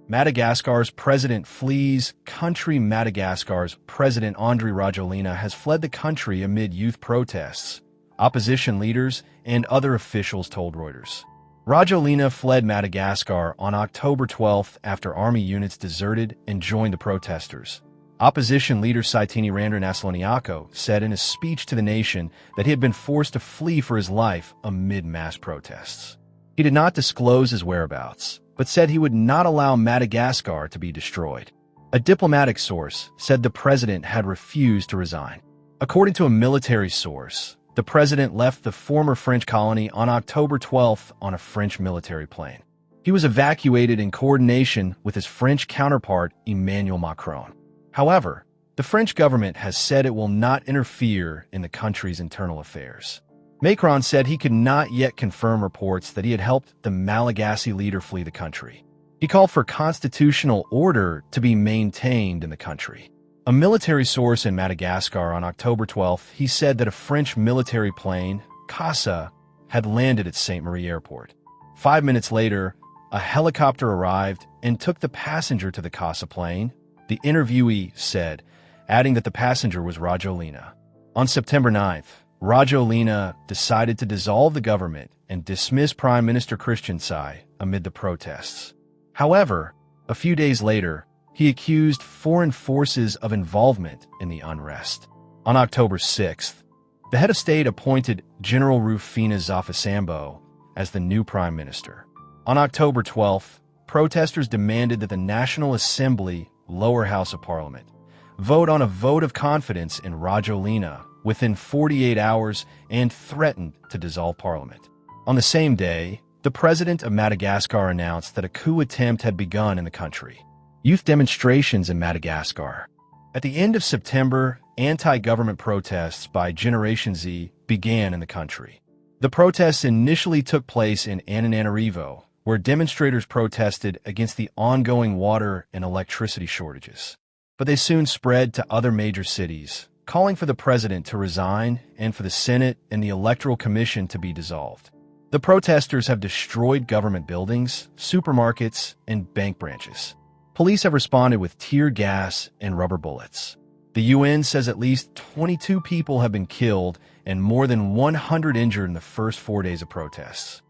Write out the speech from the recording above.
Madagascar's president flees country. Madagascar's President Andry Rajoelina has fled the country amid youth protests, opposition leaders, and other officials told Reuters. Rajoelina fled Madagascar on October 12 after army units deserted and joined the protesters. Opposition leader Siteni Randrianasoloniako said in a speech to the nation that he had been forced to flee for his life amid mass protests. He did not disclose his whereabouts, but said he would not allow Madagascar to be destroyed. A diplomatic source said the president had refused to resign. According to a military source, the president left the former French colony on October 12 on a French military plane. He was evacuated in coordination with his French counterpart, Emmanuel Macron. However, the French government has said it will not interfere in the country's internal affairs. Macron said he could not yet confirm reports that he had helped the Malagasy leader flee the country. He called for constitutional order to be maintained in the country. A military source in Madagascar on October 12, he said that a French military plane, CASA, had landed at Saint Marie Airport. 5 minutes later, a helicopter arrived and took the passenger to the CASA plane, the interviewee said, adding that the passenger was Rajoelina. On September 9th, Rajoelina decided to dissolve the government and dismiss Prime Minister Christian Tsai amid the protests. However, a few days later, he accused foreign forces of involvement in the unrest. On October 6th, the head of state appointed General Rufina Zafasambo as the new prime minister. On October 12th, protesters demanded that the National Assembly, lower house of parliament, vote on a vote of confidence in Rajoelina within 48 hours and threatened to dissolve parliament. On the same day, the president of Madagascar announced that a coup attempt had begun in the country. Youth demonstrations in Madagascar. At the end of September, anti-government protests by Generation Z began in the country. The protests initially took place in Antananarivo, where demonstrators protested against the ongoing water and electricity shortages. But they soon spread to other major cities, calling for the president to resign and for the Senate and the Electoral Commission to be dissolved. The protesters have destroyed government buildings, supermarkets, and bank branches. Police have responded with tear gas and rubber bullets. The UN says at least 22 people have been killed and more than 100 injured in the first 4 days of protests.